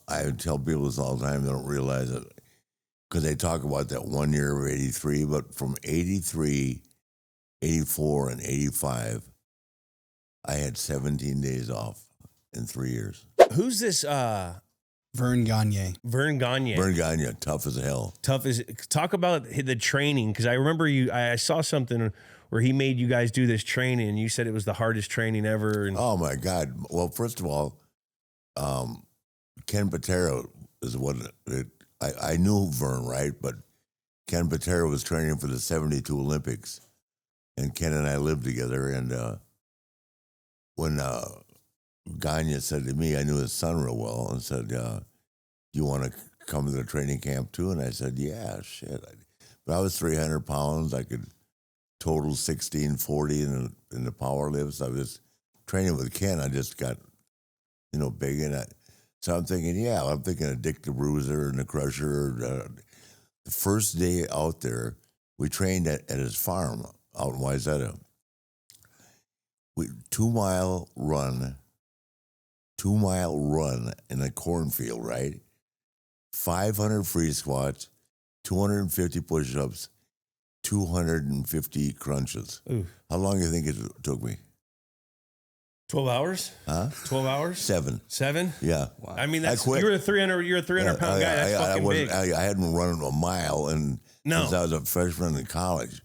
I tell people this all the time, they don't realize it, because they talk about that 1 year of 83, but from 83, 84, and 85, I had 17 days off in 3 years. Who's this? Vern Gagne. Vern Gagne. Vern Gagne, tough as hell. Tough as. Talk about the training, because I remember I saw something where he made you guys do this training, and you said it was the hardest training ever. And Oh my God! Well, first of all, Ken Patera is what I knew Vern, right? But Ken Patera was training for the '72 Olympics, and Ken and I lived together. And when Gagne said to me, I knew his son real well, and said, "You want to come to the training camp too?" And I said, "Yeah, shit." But I was 300 pounds. I could total 1640 in the power lifts. I was training with Ken. I just got, big. And so I'm thinking, I'm thinking of Dick the Bruiser and the Crusher. The first day out there, we trained at his farm out in Wayzata. 2-mile run in a cornfield, right? 500 free squats, 250 push-ups, 250 crunches. Ooh. How long do you think it took me? 12 hours? Huh? 12 hours? 7. 7? Yeah. Wow. I mean, that's quit. You're a 300 pound guy. That's fucking big. I hadn't run a mile since I was a freshman in college.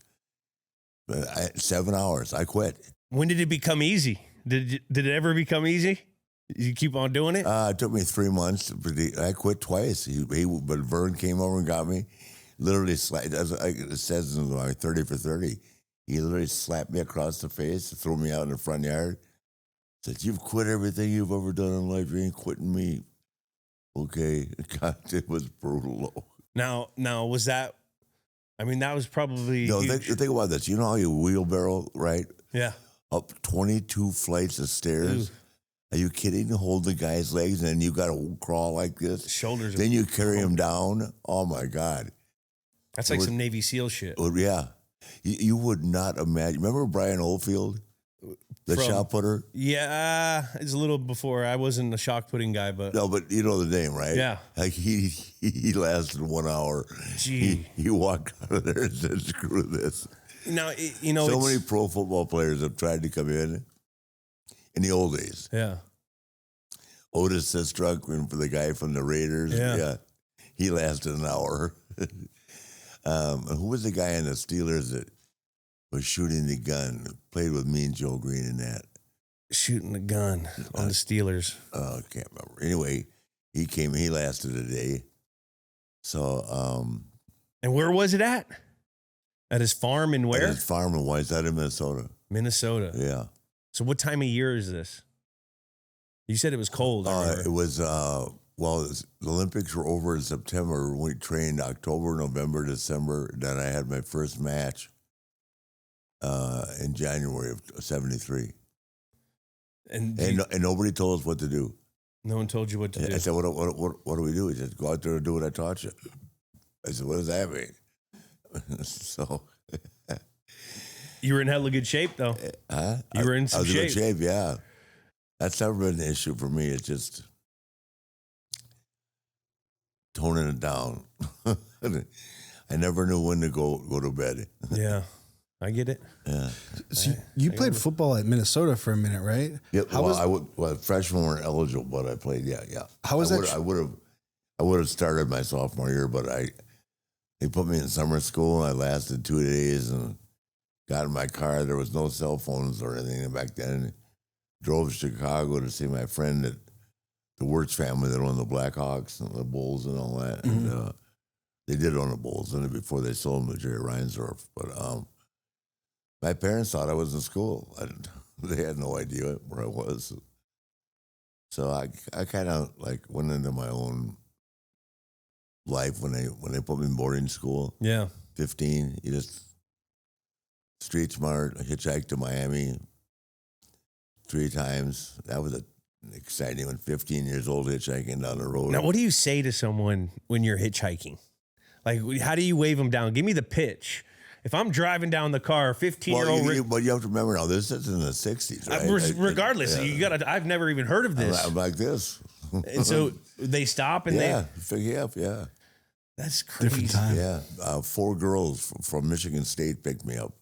But 7 hours. I quit. When did it become easy? Did it ever become easy? Did you keep on doing it? It took me 3 months. But I quit twice. But Vern came over and got me. Literally, as it says in my 30 for 30, he literally slapped me across the face, threw me out in the front yard. Said, "You've quit everything you've ever done in life. You ain't quitting me." Okay. God, it was brutal. Now was that? I mean, that was probably. No, think about this. You know how you wheelbarrow, right? Yeah. Up 22 flights of stairs. Ooh. Are you kidding? Hold the guy's legs, and then you got to crawl like this. Shoulders. Then you carry him down. Oh my God. That's like some Navy SEAL shit. Yeah. You would not imagine. Remember Brian Oldfield? The shot putter? Yeah, it's a little before. I wasn't a shot putting guy, but... No, but you know the name, right? Yeah. Like he lasted 1 hour. Gee. He walked out of there and said, "Screw this." Now, so many pro football players have tried to come in the old days. Yeah. Otis Sistrunk, for the guy from the Raiders. Yeah. He lasted an hour. Who was the guy in the Steelers that was shooting the gun? Played with me and Joe Green in that. Shooting the gun on the Steelers. I can't remember. Anyway, he came. He lasted a day. So. And where was it at? At his farm in where? At his farm in Wayzata, Minnesota. Minnesota. Yeah. So what time of year is this? You said it was cold. It was, the Olympics were over in September. We trained October, November, December. Then I had my first match in January of '73. And nobody told us what to do. No one told you what to do. I said, what do we do? He said, "Go out there and do what I taught you." I said, "What does that mean?" So... You were in hella good shape, though. You were in some shape. I was in good shape, yeah. That's never been an issue for me. It's just toning it down. I never knew when to go to bed. Yeah, I get it. Yeah. So you played football at Minnesota for a minute, right? Yeah. Freshmen weren't eligible, but I played. Yeah. How was that? I would have started my sophomore year, but they put me in summer school. And I lasted 2 days and got in my car. There was no cell phones or anything back then. Drove to Chicago to see my friend at the Wirtz family that owned the Blackhawks and the Bulls and all that. Mm-hmm. And they did own the Bulls before they sold them to Jerry Reinsdorf. But my parents thought I was in school. They had no idea where I was. So I kind of went into my own life when they put me in boarding school. Yeah. 15, you just street smart, hitchhiked to Miami 3 times. That was exciting when 15 years old hitchhiking down the road. Now, what do you say to someone when you're hitchhiking? Like, how do you wave them down? Give me the pitch. If I'm driving down the car, 15-year-old... But you have to remember now, this is in the 60s, right? Regardless, you gotta. I've never even heard of this. I'm like this. And so they stop and yeah, pick you up, yeah. That's crazy. Yeah, 4 girls from Michigan State picked me up.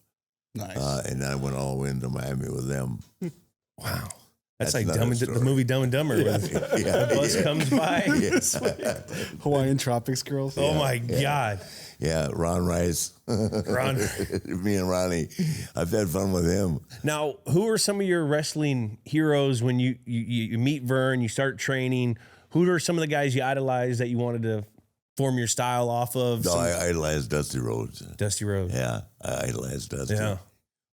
Nice. And I went all the way into Miami with them. Wow. That's like another the movie Dumb and Dumber. Yeah. The bus comes by. Yeah. Hawaiian Tropics girls. Oh my God. Yeah, Ron Rice. Ron. Me and Ronnie. I've had fun with him. Now, who are some of your wrestling heroes when you meet Vern, you start training? Who are some of the guys you idolize that you wanted to form your style off of? No, I idolized Dusty Rhodes. Dusty Rhodes. Yeah, I idolized Dusty. Yeah.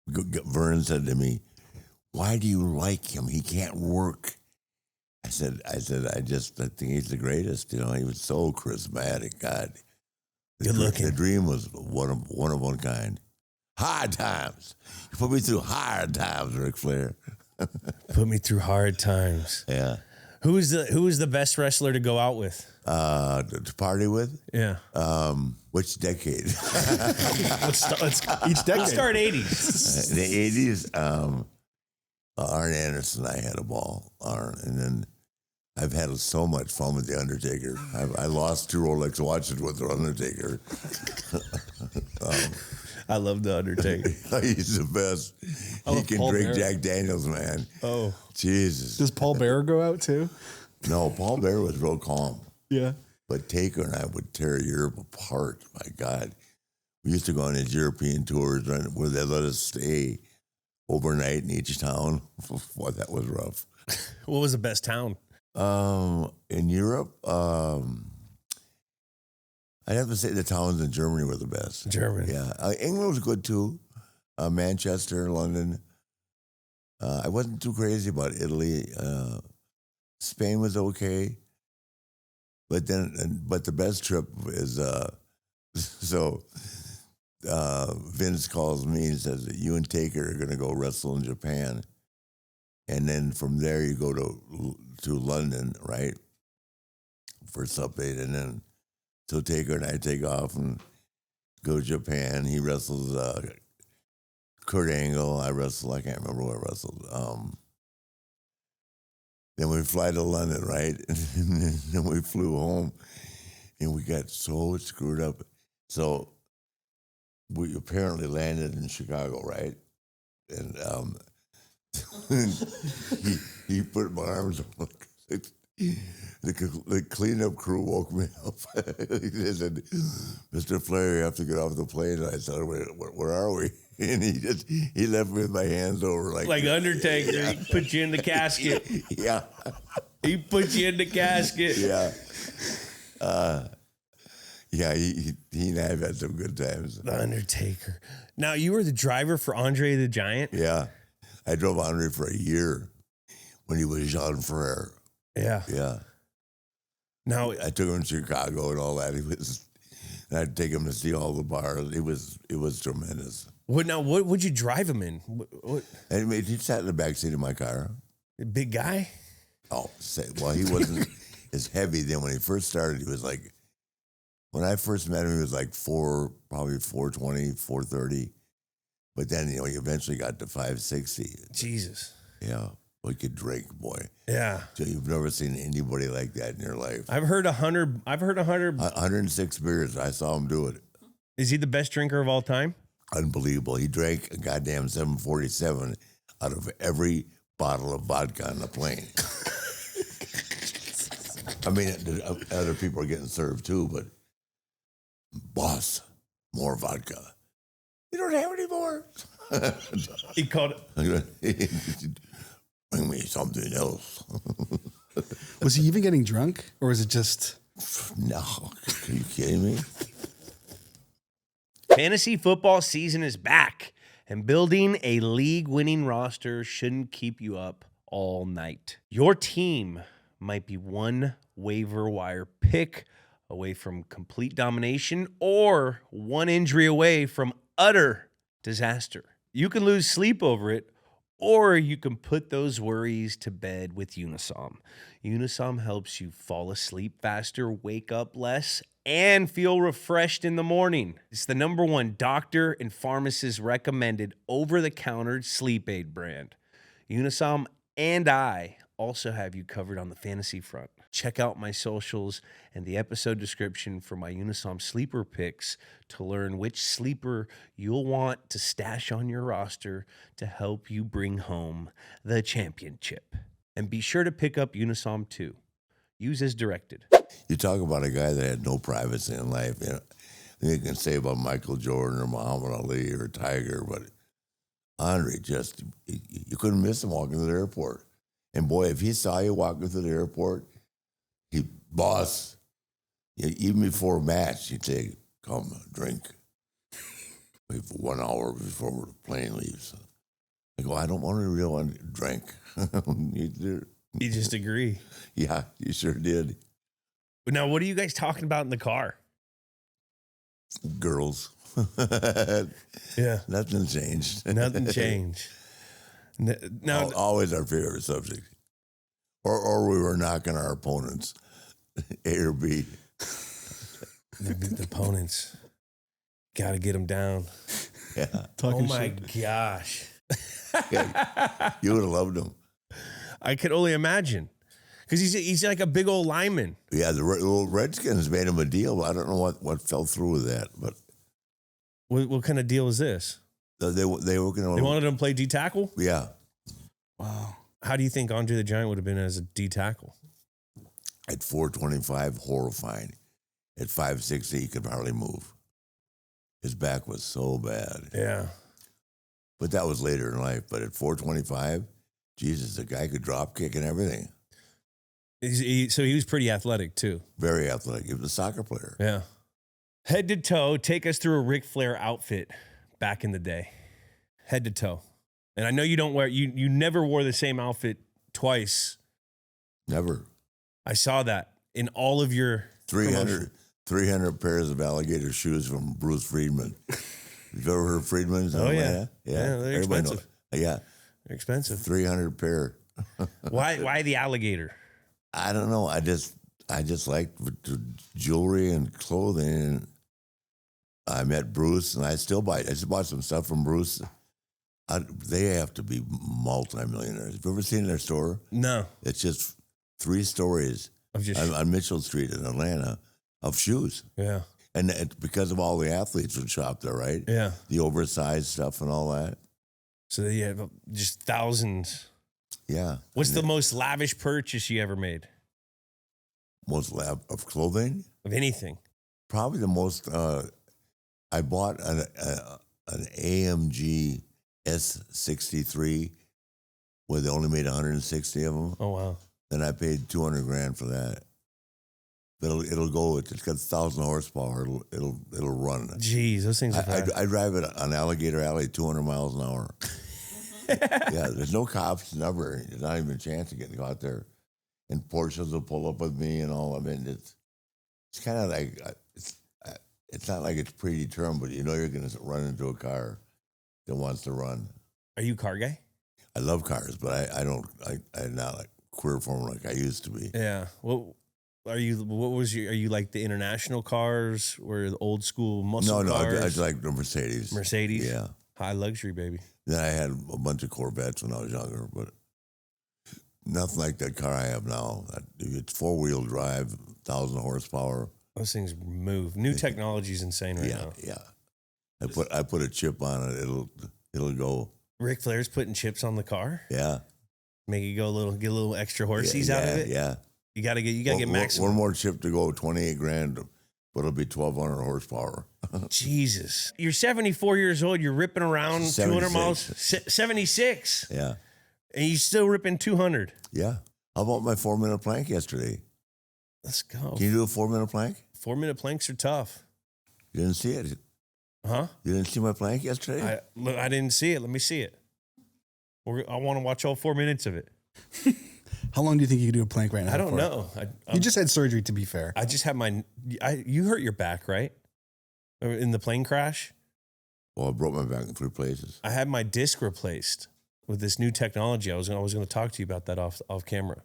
Vern said to me, "Why do you like him? He can't work." I said, I think he's the greatest. You know, he was so charismatic. God, Good looking. The dream was one of one kind. Hard times. You put me through hard times, Ric Flair. Put me through hard times. Yeah. Who is the best wrestler to go out with? To party with? Yeah. Which decade? Let's each decade. Let's start 80s. In the 80s, Arn Anderson and I had a ball. And then I've had so much fun with The Undertaker. I lost 2 Rolex watches with The Undertaker. I love The Undertaker. He's the best. He can Paul drink Bearer. Jack Daniels, man. Oh. Jesus. Does Paul Bearer go out too? No, Paul Bearer was real calm. Yeah. But Taker and I would tear Europe apart. My God. We used to go on these European tours where they let us stay overnight in each town. Boy, that was rough. What was the best town? In Europe, I'd have to say the towns in Germany were the best. Germany. Yeah. England was good too. Manchester, London. I wasn't too crazy about Italy. Spain was okay. But the best trip is, Vince calls me and says that you and Taker are going to go wrestle in Japan. And then from there you go to London, right? For something. And then, so Taker and I take off and go to Japan. He wrestles Kurt Angle. I can't remember who I wrestled. Then we fly to London, right? And then we flew home, and we got so screwed up. So we apparently landed in Chicago, right? And he put my arms on. The cleanup crew woke me up. He said, "Mr. Flair, you have to get off the plane." And I said, where are we? And he left me with my hands over like Undertaker. Yeah. He put you in the casket. Yeah. He put you in the casket. Yeah. Yeah, he and I have had some good times. The Undertaker. Now, you were the driver for Andre the Giant? Yeah. I drove Andre for a year when he was Jean Frere. Yeah. Yeah. Now, I took him to Chicago and all that. And I'd take him to see all the bars. It was tremendous. what would you drive him in? What And he sat in the back seat of my car. a big guy? Oh, he wasn't as heavy then. When he first started, he was like, when I first met him, he was like probably 420, 430. But then, he eventually got to 560. Jesus. Yeah. We could drink, boy. Yeah. So you've never seen anybody like that in your life. I've heard 100. 106 beers. I saw him do it. Is he the best drinker of all time? Unbelievable. He drank a goddamn 747 out of every bottle of vodka on the plane. I mean, other people are getting served too, but boss, more vodka. You don't have any more? He called it. Bring me something else. Was he even getting drunk, or is it just? No. Are you kidding me? Fantasy football season is back, and building a league-winning roster shouldn't keep you up all night. Your team might be one waiver wire pick away from complete domination or one injury away from utter disaster. You can lose sleep over it, or you can put those worries to bed with Unisom. Unisom helps you fall asleep faster, wake up less, and feel refreshed in the morning. It's the #1 doctor and pharmacist recommended over-the-counter sleep aid brand. Unisom and I also have you covered on the fantasy front. Check out my socials and the episode description for my Unisom sleeper picks to learn which sleeper you'll want to stash on your roster to help you bring home the championship. And be sure to pick up Unisom too. Use as directed. You talk about a guy that had no privacy in life. You know, you can say about Michael Jordan or Muhammad Ali or Tiger, but Andre just, you couldn't miss him walking to the airport. And boy, if he saw you walking through the airport, boss, even before a match, he'd say, come, drink. Wait for 1 hour before the plane leaves. I go, I don't want to really want to drink. You just agree. Yeah, you sure did. But now, what are you guys talking about in the car? Girls. Yeah. Nothing changed. Nothing changed. Now, always our favorite subject. Or we were knocking our opponents, A or B. The opponents. Got to get them down. Yeah. Oh, my gosh. Yeah. You would have loved him. I could only imagine. Because he's like a big old lineman. Yeah, the little Redskins made him a deal. I don't know what fell through with that, but What kind of deal is this? they were going to. They wanted him to play D tackle? Yeah. Wow. How do you think Andre the Giant would have been as a D tackle? At 425, horrifying. At 560, he could hardly move. His back was so bad. Yeah. But that was later in life. But at 425, Jesus, the guy could drop kick and everything. So he was pretty athletic too. Very athletic. He was a soccer player. Yeah. Head to toe, take us through a Ric Flair outfit back in the day. Head to toe. And I know you don't wear, you never wore the same outfit twice. Never. I saw that in all of your 300 pairs of alligator shoes from Bruce Friedman. You've ever heard of Friedman's? Oh, yeah. Yeah, they're everybody expensive. knows. Yeah. They're expensive. 300 pair. Why the alligator? I don't know. I just liked the jewelry and clothing. I met Bruce, and I just bought some stuff from Bruce. They have to be multimillionaires. Have you ever seen their store? No. It's just 3 stories on Mitchell Street in Atlanta of shoes. Yeah. And because of all the athletes would shop there, right? Yeah. The oversized stuff and all that. So they have just thousands. Yeah. What's the most lavish purchase you ever made? Most of clothing? Of anything? Probably the most. I bought an AMG S63 where they only made 160 of them. Oh, wow. Then I paid $200,000 for that. It'll go. It's got 1,000 horsepower. It'll run. Jeez, those things are fast. I drive it on Alligator Alley 200 miles an hour. Yeah, there's no cops, never. There's not even a chance of getting out there. And Porsches will pull up with me and all. I mean, it's kind of like, it's not like it's predetermined, but you know you're going to run into a car that wants to run. Are you a car guy? I love cars, but I'm not like queer form like I used to be. Yeah. Well, are you like the international cars or the old school muscle cars? No, I like the Mercedes. Mercedes? Yeah. High luxury, baby. Then I had a bunch of Corvettes when I was younger, but nothing like that car I have now. It's 4-wheel drive, 1,000 horsepower. Those things move. New technology is insane right now. Yeah. I put a chip on it. It'll go. Ric Flair's putting chips on the car. Yeah. Make it go get a little extra horsies out of it. Yeah. You gotta get maximum. One more chip to go, $28,000, but it'll be 1,200 horsepower. Jesus, you're 74 years old. You're ripping around 200 miles. 76. Yeah. And you still ripping 200. Yeah. How about my 4-minute plank yesterday? Let's go. Can you do a 4-minute plank? 4-minute planks are tough. You didn't see it? Huh? You didn't see my plank yesterday? I didn't see it. Let me see it. I want to watch all 4 minutes of it. How long do you think you could do a plank right now? I don't know. You just had surgery, to be fair. I just have you hurt your back, right? In the plane crash? Well, I broke my back in 3 places. I had my disc replaced with this new technology. I was going to talk to you about that off camera.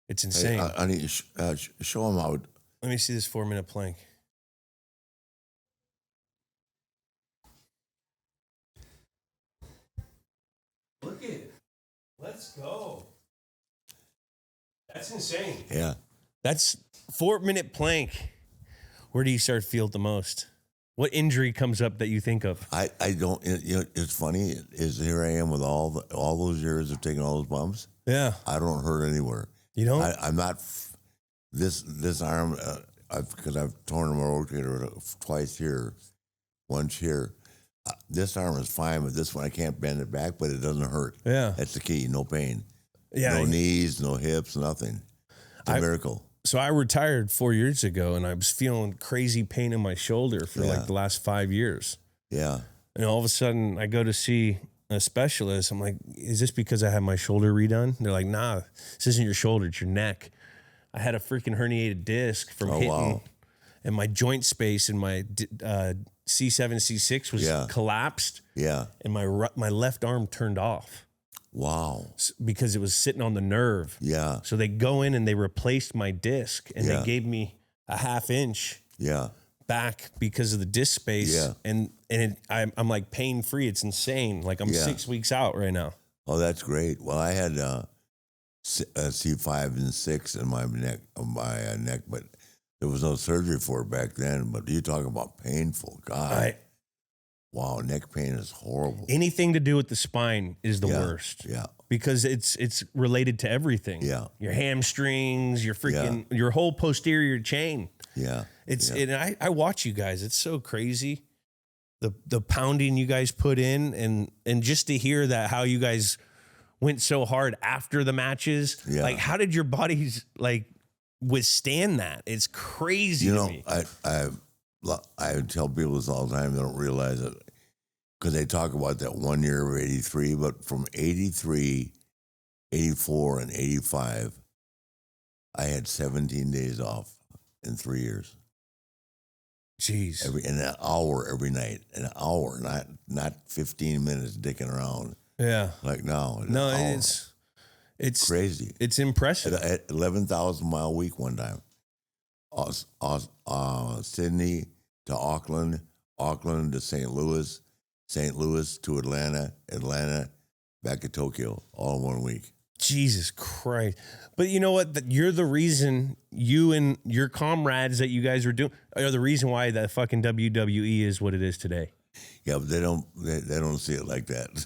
It's insane. Hey, I need to show them how. Let me see this 4-minute plank. Look at it. Let's go. That's insane. Yeah. That's 4-minute plank. Where do you start to feel it the most? What injury comes up that you think of? I don't. It's funny. Is here I am with all those years of taking all those bumps. Yeah. I don't hurt anywhere. You don't? I'm not. This arm, because I've torn my rotator twice here, once here. This arm is fine, but this one I can't bend it back, but it doesn't hurt. Yeah. That's the key. No pain. Yeah. No knees, no hips, nothing. It's a miracle. So I retired 4 years ago, and I was feeling crazy pain in my shoulder for like the last 5 years. Yeah. And all of a sudden, I go to see a specialist. I'm like, is this because I had my shoulder redone? They're like, nah, this isn't your shoulder, it's your neck. I had a freaking herniated disc from hitting, and my joint space in my C7, C6 was collapsed. Yeah. And my left arm turned off. Wow. Because it was sitting on the nerve. Yeah. So they go in and they replaced my disc, and they gave me a 1/2 inch back because of the disc space. Yeah. And I'm like pain free. It's insane. Like I'm 6 weeks out right now. Oh, that's great. Well, I had C5 and 6 in my neck, but there was no surgery for it back then. But you talk about painful, God. Wow, neck pain is horrible. Anything to do with the spine is the worst. Yeah. Because it's related to everything. Yeah. Your hamstrings, your freaking, your whole posterior chain. Yeah. And I watch you guys. It's so crazy. The pounding you guys put in, and just to hear that, how you guys went so hard after the matches. Yeah. Like, how did your bodies like withstand that? It's crazy to me. I tell people this all the time. They don't realize it because they talk about that 1 year of 83, but from 83, 84, and 85, I had 17 days off in 3 years. Jeez. An hour every night, an hour, not 15 minutes dicking around. Yeah. Like now. No, it's crazy. It's impressive. At 11,000-mile week one time. Sydney to Auckland, Auckland to St. Louis to Atlanta, Atlanta back to Tokyo, all in 1 week. Jesus Christ. But you know what? You're the reason, you and your comrades that you guys are doing are the reason why the fucking WWE is what it is today. Yeah, but they don't see it like that.